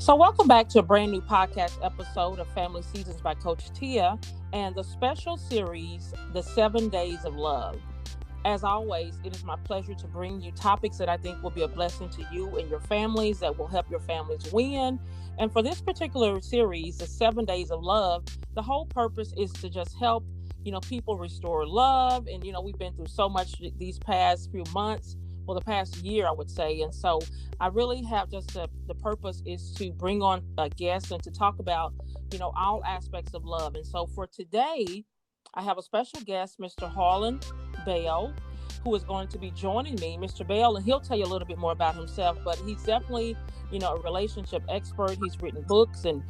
So welcome back to a brand new podcast episode of Family Seasons by Coach Teia and the special series, The 7 Days of Love. As always, it is my pleasure to bring you topics that I think will be a blessing to you and your families, that will help your families win. And for this particular series, The 7 Days of Love, the whole purpose is to just help, people restore love. And, we've been through so much these past few months. Well, the past year, I would say. And so I really have just the purpose is to bring on guests and to talk about, all aspects of love. And so for today, I have a special guest, Mr. Harlon Bell, who is going to be joining me. Mr. Bell, and he'll tell you a little bit more about himself, but he's definitely, a relationship expert. He's written books and,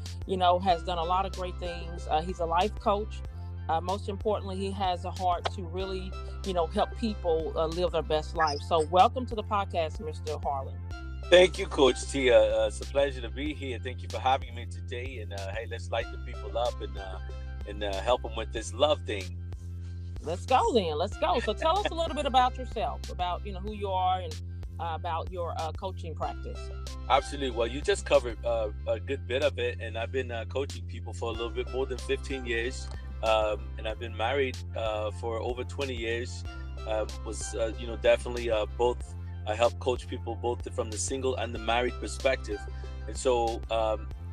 has done a lot of great things. He's a life coach. Most importantly, he has a heart to really, help people live their best life. So welcome to the podcast, Mr. Harlon. Thank you, Coach Teia. It's a pleasure to be here. Thank you for having me today. And hey, let's light the people up and help them with this love thing. Let's go then. Let's go. So tell us a little bit about yourself, about, who you are and about your coaching practice. Absolutely. Well, you just covered a good bit of it. And I've been coaching people for a little bit more than 15 years. And I've been married for over 20 years. Definitely both. I help coach people both from the single and the married perspective. And so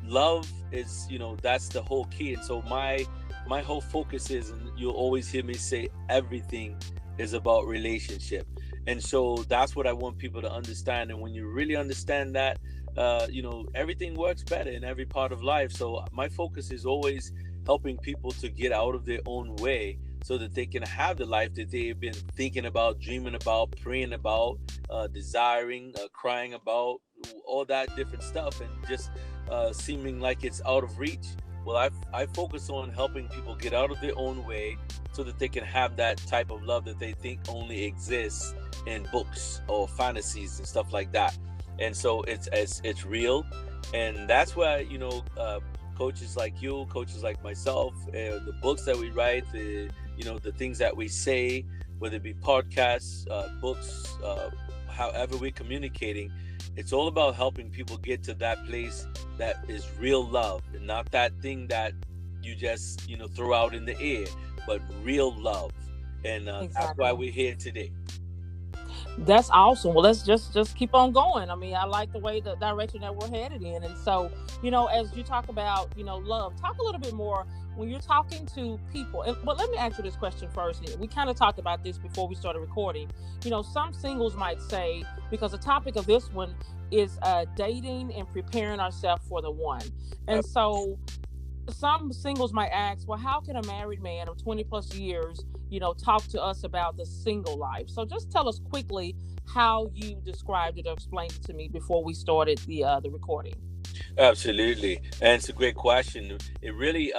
love is, that's the whole key. And so my whole focus is, and you'll always hear me say, everything is about relationship. And so that's what I want people to understand. And when you really understand that, everything works better in every part of life. So my focus is always helping people to get out of their own way so that they can have the life that they've been thinking about, dreaming about, praying about, desiring, crying about, all that different stuff, and just seeming like it's out of reach. Well, I focus on helping people get out of their own way so that they can have that type of love that they think only exists in books or fantasies and stuff like that. And so it's real. And that's why, coaches like you, coaches like myself, the books that we write, the things that we say, whether it be podcasts, books, however we're communicating, it's all about helping people get to that place that is real love, and not that thing that you just, throw out in the air, but real love. And Exactly. That's why we're here today. That's awesome. Well, let's just keep on going. I mean, I like the direction that we're headed in. And so, as you talk about, love, talk a little bit more when you're talking to people. But let me answer this question first. We kind of talked about this before we started recording. Some singles might say, because the topic of this one is dating and preparing ourselves for the one. And so some singles might ask, well, how can a married man of 20 plus years, talk to us about the single life? So just tell us quickly how you described it or explained it to me before we started the recording. Absolutely. And it's a great question. It really,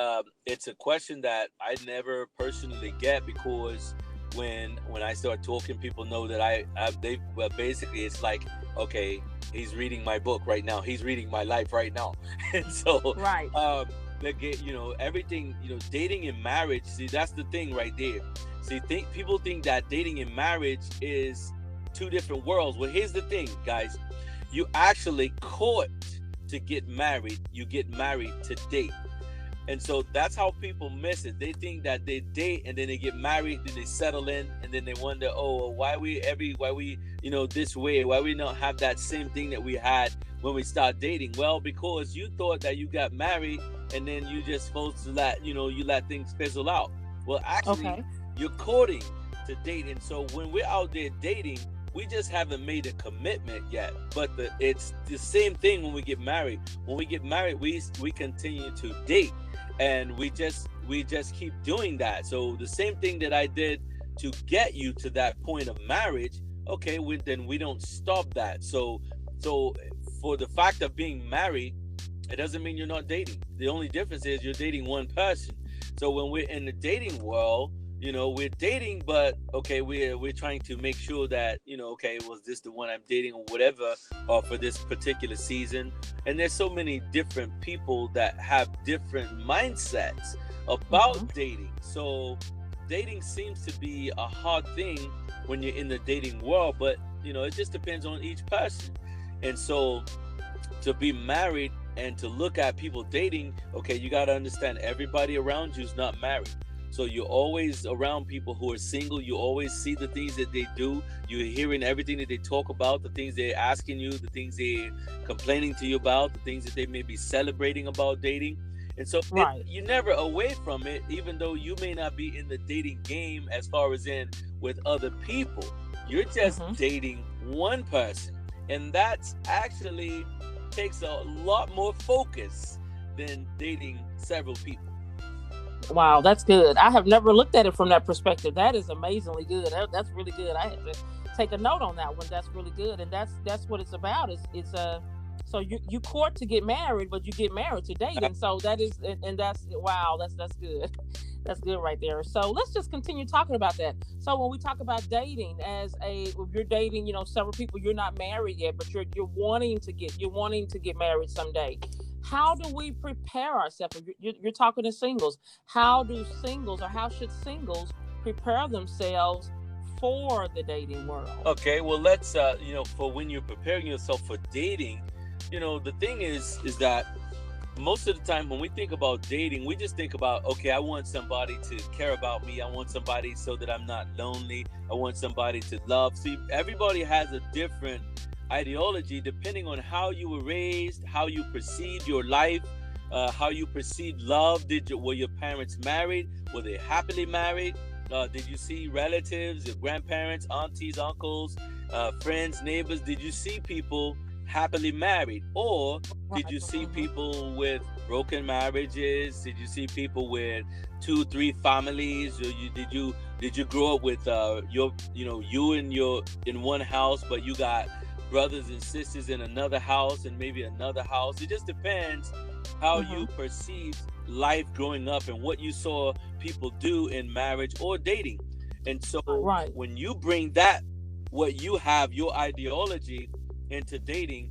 it's a question that I never personally get, because when I start talking, people know that basically it's like, okay, he's reading my book right now. He's reading my life right now. And so, right. Everything, dating and marriage, see, that's the thing right there. See, people think that dating and marriage is two different worlds. Well, here's the thing, guys. You actually court to get married. You get married to date. And so that's how people miss it. They think that they date and then they get married, then they settle in, and then they wonder, why we this way? Why we not have that same thing that we had when we start dating? Well, because you thought that you got married and then you just supposed to let things fizzle out. Well, actually, You're courting to date. And so when we're out there dating, we just haven't made a commitment yet. But it's the same thing when we get married. When we get married, we continue to date, and we just keep doing that. So the same thing that I did to get you to that point of marriage, then we don't stop that. So for the fact of being married, it doesn't mean you're not dating. The only difference is you're dating one person. So when we're in the dating world, we're dating, but we're trying to make sure that, was this the one I'm dating or whatever, or for this particular season? And there's so many different people that have different mindsets about dating. So dating seems to be a hard thing when you're in the dating world, but it just depends on each person. And so to be married and to look at people dating, okay, you got to understand everybody around you is not married. So you're always around people who are single. You always see the things that they do. You're hearing everything that they talk about, the things they're asking you, the things they're complaining to you about, the things that they may be celebrating about dating. And so Right. you're never away from it, even though you may not be in the dating game as far as in with other people. You're just dating one person. And that's actually takes a lot more focus than dating several people. Wow, that's good. I have never looked at it from that perspective. That is amazingly good. That's really good. I had to take a note on that one. That's really good, and that's what it's about. It's so you court to get married, but you get married to date, and so that is, and that's wow. That's good. That's good right there. So let's just continue talking about that. So when we talk about dating, if you're dating, several people, you're not married yet, but you're wanting to get married someday. How do we prepare ourselves? You're talking to singles. How should singles prepare themselves for the dating world? Okay, well, let's for when you're preparing yourself for dating, the thing is that most of the time when we think about dating, we just think about, okay, I want somebody to care about me. I want somebody so that I'm not lonely. I want somebody to love. See, everybody has a different ideology depending on how you were raised, how you perceived your life, how you perceived love. Were your parents married? Were they happily married? Did you see relatives, your grandparents, aunties, uncles, friends, neighbors? Did you see people happily married, or did you see people with broken marriages? Did you see people with 2-3 families? Or did you grow up with you in one house, but you got brothers and sisters in another house and maybe another house? It just depends how you perceived life growing up and what you saw people do in marriage or dating. And so when you bring that, what you have, your ideology, into dating,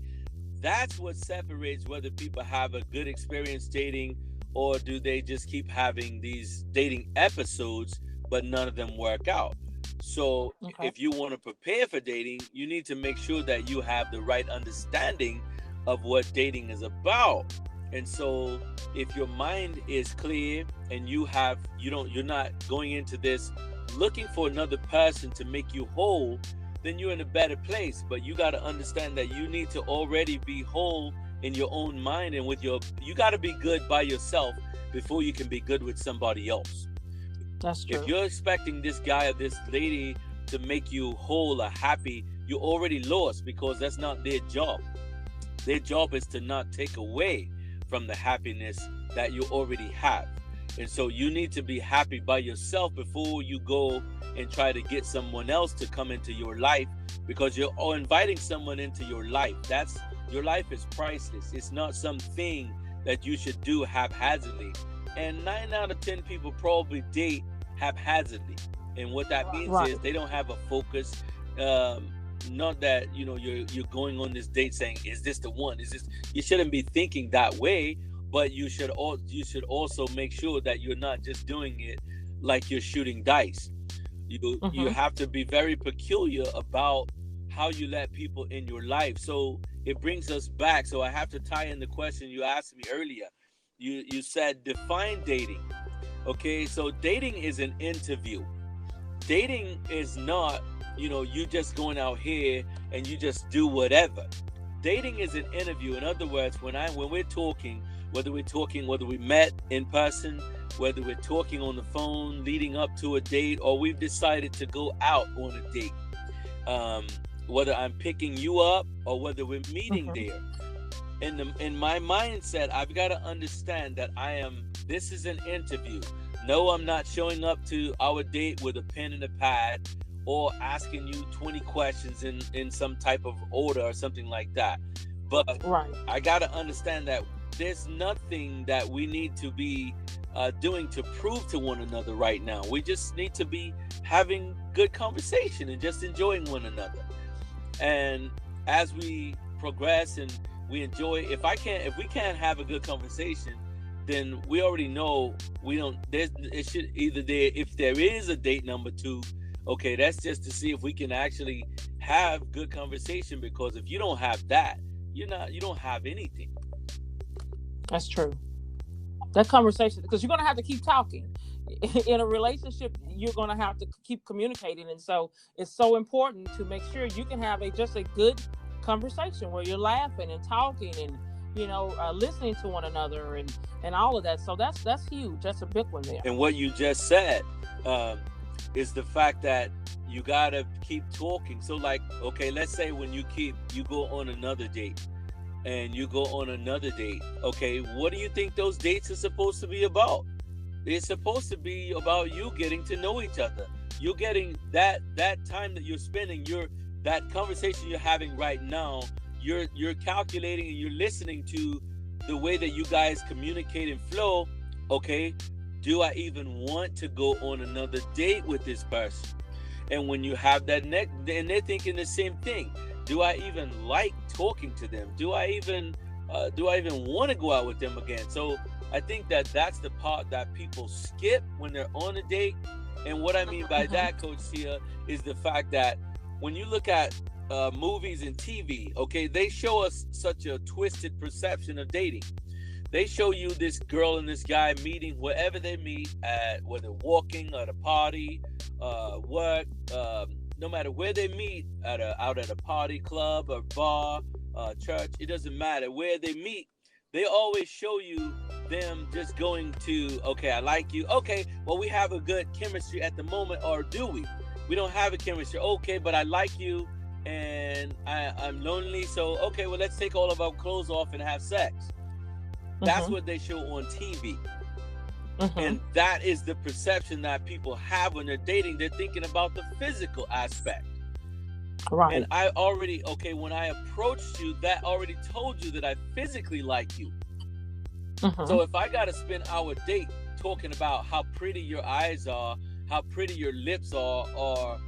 that's what separates whether people have a good experience dating or do they just keep having these dating episodes but none of them work out. So if you want to prepare for dating, you need to make sure that you have the right understanding of what dating is about. And so if your mind is clear and you're not going into this looking for another person to make you whole, then you're in a better place. But you got to understand that you need to already be whole in your own mind, and you got to be good by yourself before you can be good with somebody else. That's true. If you're expecting this guy or this lady to make you whole or happy, you're already lost, because that's not their job. Their job is to not take away from the happiness that you already have. And so you need to be happy by yourself before you go and try to get someone else to come into your life, because you're inviting someone into your life. Your life is priceless. It's not something that you should do haphazardly. And 9 out of 10 people probably date haphazardly. And what that means is they don't have a focus. Not that you're going on this date saying, is this the one? You shouldn't be thinking that way. But you should also make sure that you're not just doing it like you're shooting dice. You have to be very peculiar about how you let people in your life. So it brings us back. So I have to tie in the question you asked me earlier. You said define dating. Okay, so dating is an interview. Dating is not, you just going out here and you just do whatever. Dating is an interview. In other words, when we're talking, whether we met in person, whether we're talking on the phone leading up to a date, or we've decided to go out on a date, whether I'm picking you up or whether we're meeting there. In my mindset, I've got to understand that this is an interview. No, I'm not showing up to our date with a pen and a pad or asking you 20 questions in some type of order or something like that. But I got to understand that there's nothing that we need to be doing to prove to one another right now. We just need to be having good conversation and just enjoying one another. And as we progress and we enjoy, if we can't have a good conversation, then we already know it should if there is a date number 2, okay, that's just to see if we can actually have good conversation, because if you don't have that, you don't have anything. That's true. That conversation, because you're going to have to keep talking. In a relationship, you're going to have to keep communicating. And so it's so important to make sure you can have just a good conversation where you're laughing and talking and, listening to one another and all of that. So that's huge. That's a big one there. And what you just said is the fact that you got to keep talking. So like, okay, let's say when you go on another date and you go on another date. Okay, what do you think those dates are supposed to be about? It's supposed to be about you getting to know each other. You're getting that time that you're spending, that conversation you're having right now, you're calculating and you're listening to the way that you guys communicate and flow. Okay, do I even want to go on another date with this person? And when you have that and they're thinking the same thing. Do I even like talking to them? Do I even want to go out with them again? So I think that's the part that people skip when they're on a date. And what I mean by that, Coach Teia, is the fact that when you look at movies and TV, okay, they show us such a twisted perception of dating. They show you this girl and this guy meeting wherever they meet, whether walking at a party, work, no matter where they meet, out at a party, club, or bar, church, it doesn't matter where they meet. They always show you them just going to, okay, I like you. Okay, well, we have a good chemistry at the moment, or do we? We don't have a chemistry. Okay, but I like you, and I'm lonely. So, okay, well, let's take all of our clothes off and have sex. That's what they show on TV. And that is the perception that people have when they're dating. They're thinking about the physical aspect. Right. And when I approached you, that already told you that I physically like you. So if I got to spend our date talking about how pretty your eyes are, how pretty your lips are, or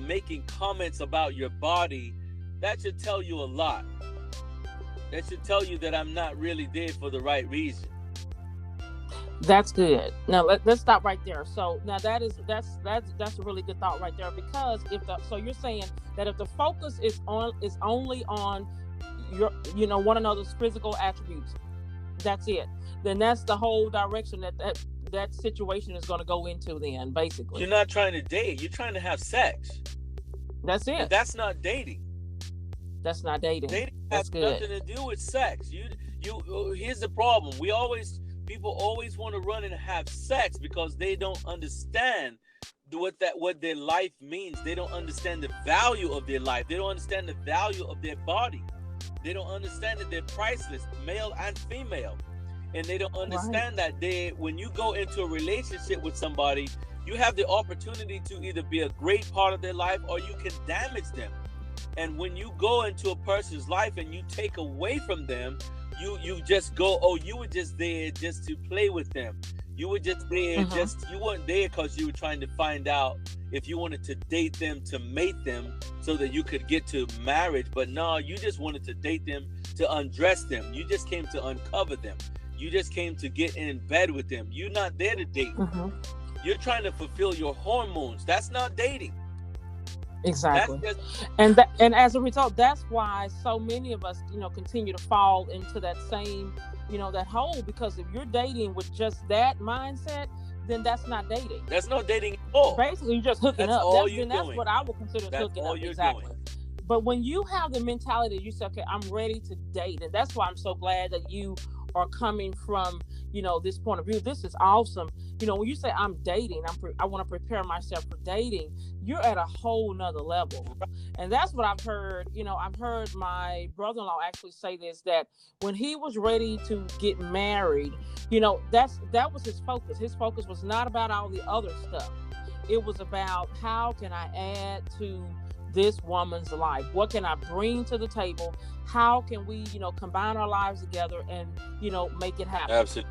making comments about your body, that should tell you a lot. That should tell you that I'm not really there for the right reason. That's good. Now let's stop right there. So now that's a really good thought right there, because so you're saying that if the focus is only on your one another's physical attributes, that's it. Then that's the whole direction that situation is going to go into. Then basically, you're not trying to date. You're trying to have sex. That's it. And that's not dating. That's not dating. Dating has nothing to do with sex. Here's the problem. People always want to run and have sex because they don't understand what their life means. They don't understand the value of their life. They don't understand the value of their body. They don't understand that they're priceless, male and female. And they don't understand that when you go into a relationship with somebody, you have the opportunity to either be a great part of their life or you can damage them. And when you go into a person's life and you take away from them, you just go, oh, you were just there just to play with them. You were just there, you weren't there because you were trying to find out if you wanted to date them, to mate them so that you could get to marriage. But no, you just wanted to date them to undress them. You just came to uncover them. You just came to get in bed with them. You're not there to date. You're trying to fulfill your hormones. That's not dating. Exactly. And as a result, that's why so many of us, continue to fall into that same, that hole, because if you're dating with just that mindset, then that's not dating. That's not dating at all. Basically, you're just hooking that's up. All That's what I would consider hooking up. Exactly. Doing. But when you have the mentality, you say, okay, I'm ready to date. And that's why I'm so glad that you are coming from, this point of view. This is awesome. When you say I'm dating, I want to prepare myself for dating, you're at a whole nother level. And that's what I've heard. I've heard my brother-in-law actually say this, that when he was ready to get married, that was his focus. His focus was not about all the other stuff. It was about, how can I add to this woman's life? What can I bring to the table? How can we, combine our lives together and, make it happen? Absolutely.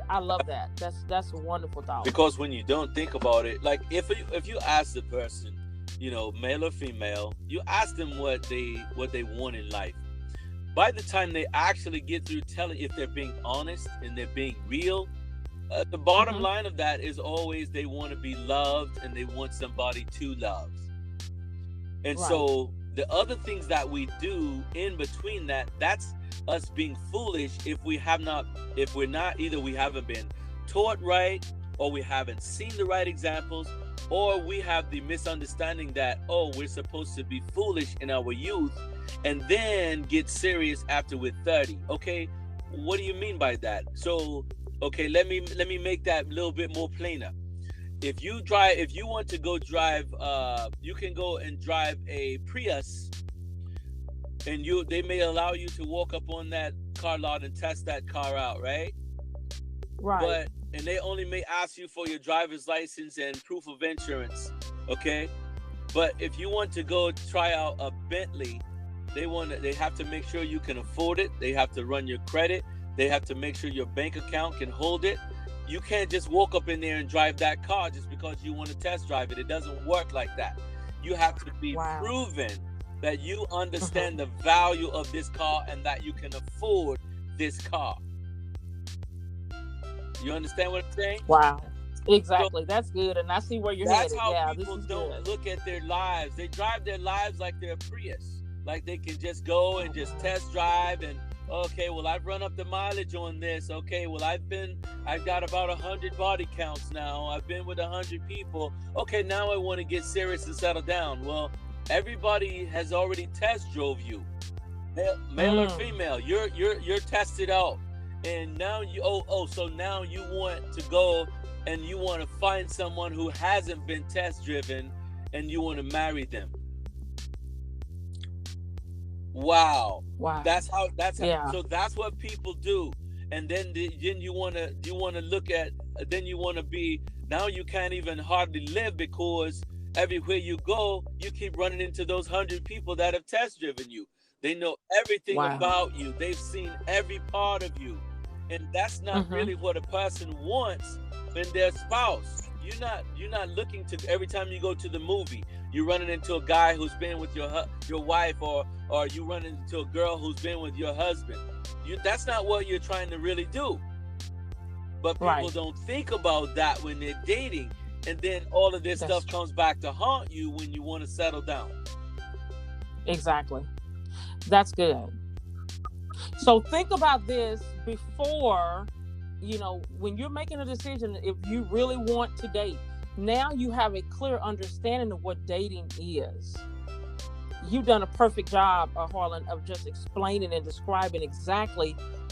I love that. That's a wonderful thought. Because when you don't think about it, like if you ask the person, male or female, you ask them what they want in life. By the time they actually get through telling, if they're being honest and they're being real, the bottom line of that is always they want to be loved and they want somebody to love. And so The other things that we do in between that, that's us being foolish if we have not, if we're not, either we haven't been taught right, or we haven't seen the right examples, or we have the misunderstanding that, oh, we're supposed to be foolish in our youth and then get serious after we're 30. Okay, what do you mean by that? So, okay, let me make that a little bit more plainer. If you want to go drive, you can go and drive a Prius, and they may allow you to walk up on that car lot and test that car out, right? Right. And they only may ask you for your driver's license and proof of insurance, okay? But if you want to go try out a Bentley, they have to make sure you can afford it. They have to run your credit. They have to make sure your bank account can hold it. You can't just walk up in there and drive that car just because you want to test drive it. It doesn't work like that. You have to be proven that you understand the value of this car and that you can afford this car. You understand what I'm saying? Wow. Exactly. So, that's good. And I see where you're headed. That's how people don't look at their lives. They drive their lives like they're a Prius. Like they can just go and just test drive and, okay, well, I've run up the mileage on this. Okay, well, I've got about 100 body counts now. I've been with 100 people. Okay, now I want to get serious and settle down. Well, everybody has already test drove you, male or female. You're tested out, and now so now you want to go and you want to find someone who hasn't been test driven, and you want to marry them. Wow. That's how. So that's what people do. And then you want to look at. Then you want to be. Now you can't even hardly live because everywhere you go, you keep running into those 100 people that have test driven you. They know everything about you. They've seen every part of you, and that's not really what a person wants in their spouse. You're not looking to, every time you go to the movie, you're running into a guy who's been with your wife, or you run into a girl who's been with your husband. That's not what you're trying to really do. But people don't think about that when they're dating, and then all of this stuff comes back to haunt you when you want to settle down. Exactly. That's good. So think about this before. When you're making a decision, if you really want to date, now you have a clear understanding of what dating is. You've done a perfect job, Harlon, of just explaining and describing exactly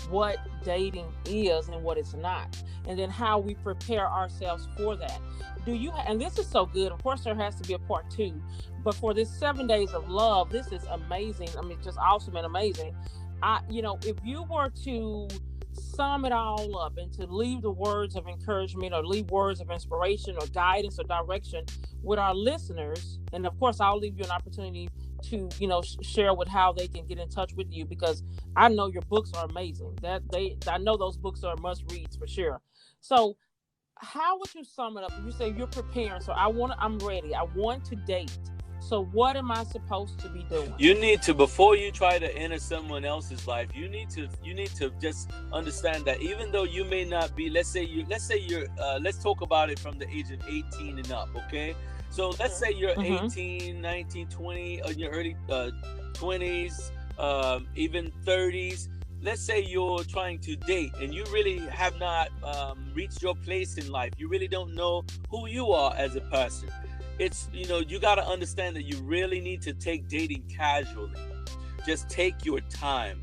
what dating is and what it's not, and then how we prepare ourselves for that. And this is so good. Of course, there has to be a part 2, but for this 7 days of love, this is amazing. I mean, just awesome and amazing. If you were to sum it all up and to leave the words of encouragement or leave words of inspiration or guidance or direction with our listeners, and of course I'll leave you an opportunity to share with how they can get in touch with you, because I know your books are amazing. I know those books are must reads for sure. So how would you sum it up? You say you're preparing, so I'm ready, I want to date. So what am I supposed to be doing? You need to, before you try to enter someone else's life, you need to just understand that even though you may not be, let's talk about it from the age of 18 and up, okay? So let's say you're 18, 19, 20, or in your early 20s, even 30s. Let's say you're trying to date and you really have not reached your place in life. You really don't know who you are as a person. It's, you got to understand that you really need to take dating casually. Just take your time.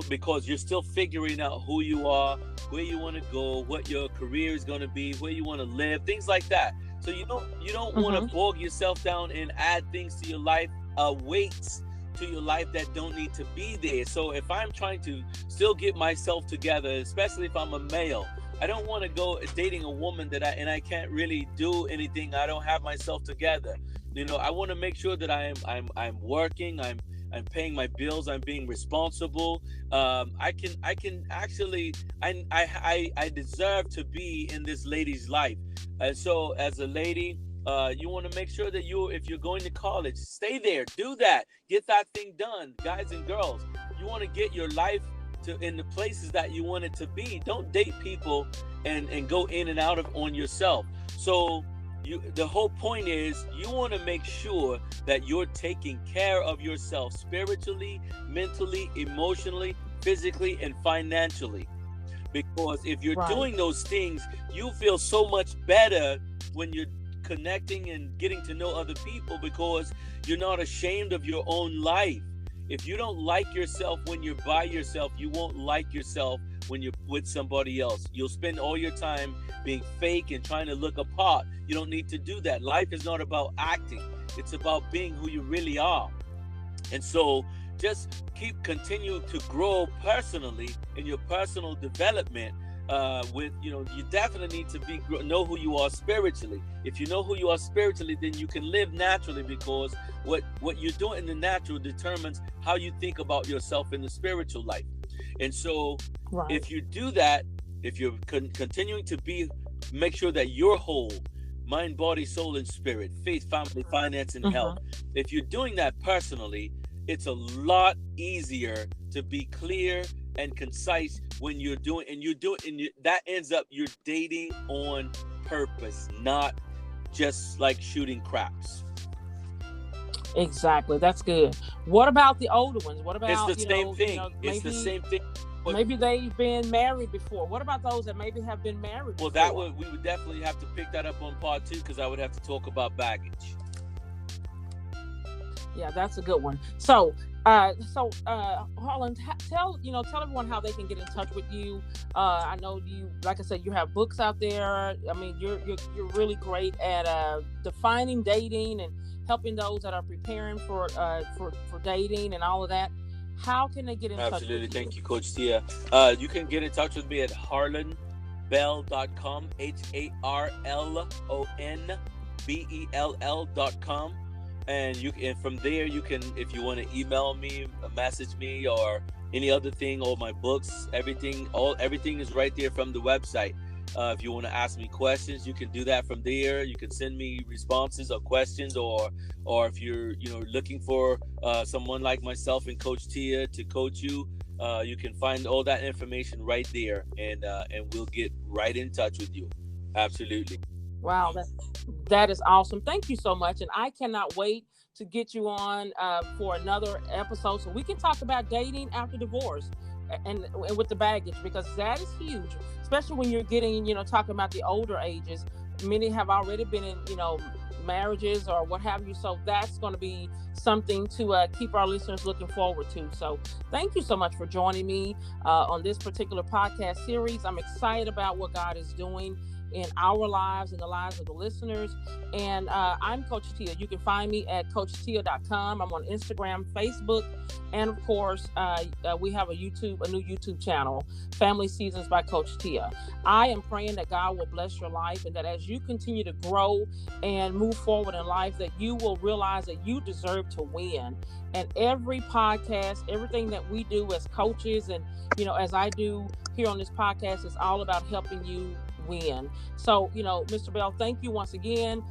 Because you're still figuring out who you are, where you want to go, what your career is going to be, where you want to live, things like that. So you don't want to bog yourself down and add things to your life, weights to your life that don't need to be there. So if I'm trying to still get myself together, especially if I'm a male, I don't want to go dating a woman that I can't really do anything. I don't have myself together. I want to make sure that I'm working. I'm paying my bills. I'm being responsible. I can actually I deserve to be in this lady's life. And so as a lady, you want to make sure that if you're going to college, stay there, do that, get that thing done, guys and girls. You want to get your life in the places that you want it to be. Don't date people and go in and out on yourself. So The whole point is you want to make sure that you're taking care of yourself spiritually, mentally, emotionally, physically, and financially. Because if you're Right. doing those things, you feel so much better when you're connecting and getting to know other people, because you're not ashamed of your own life. If you don't like yourself when you're by yourself, you won't like yourself when you're with somebody else. You'll spend all your time being fake and trying to look apart. You don't need to do that. Life is not about acting. It's about being who you really are. And so just continue to grow personally in your personal development. With you definitely need to know who you are spiritually. If you know who you are spiritually, then you can live naturally, because what you're doing in the natural determines how you think about yourself in the spiritual life. And so Right. if you do that, if you're continuing to make sure that you're whole, mind, body, soul, and spirit, faith, family, finance, and health. If you're doing that personally, it's a lot easier to be clear and concise when you're doing, that ends up you're dating on purpose, not just like shooting craps. Exactly. That's good. What about the older ones? What about It's the same thing. It's the same thing. Maybe they've been married before. What about those that maybe have been married before? Well, we would definitely have to pick that up on part 2, because I would have to talk about baggage. Yeah, that's a good one. So Harlon, tell everyone how they can get in touch with you. I know you, like I said, you have books out there. I mean, you're really great at defining dating and helping those that are preparing for dating and all of that. How can they get in touch with you? Absolutely. Thank you, Coach Teia. You can get in touch with me at harlonbell.com, HARLONBELL.com. And from there you can, if you want to email me, message me, or any other thing, or my books, everything is right there from the website. If you want to ask me questions, you can do that from there. You can send me responses or questions, or if you're looking for someone like myself and Coach Teia to coach you, you can find all that information right there, and we'll get right in touch with you. Absolutely. Wow, that is awesome. Thank you so much, and I cannot wait to get you on for another episode so we can talk about dating after divorce and with the baggage, because that is huge, especially when you're getting talking about the older ages. Many have already been in marriages or what have you, so that's going to be something to keep our listeners looking forward to. So thank you so much for joining me on this particular podcast series. I'm excited about what God is doing in our lives and the lives of the listeners. And I'm Coach Teia. You can find me at CoachTeia.com. I'm on Instagram, Facebook, and of course, we have a new YouTube channel, Family Seasons by Coach Teia. I am praying that God will bless your life, and that as you continue to grow and move forward in life, that you will realize that you deserve to win. And every podcast, everything that we do as coaches, and as I do here on this podcast, is all about helping you win. So, Mr. Bell, thank you once again.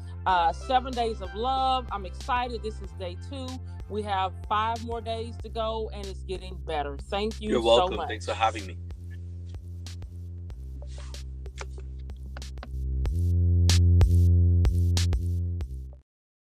7 days of love. I'm excited. This is day 2. We have 5 more days to go, and it's getting better. Thank you You're welcome. so much. Thanks for having me.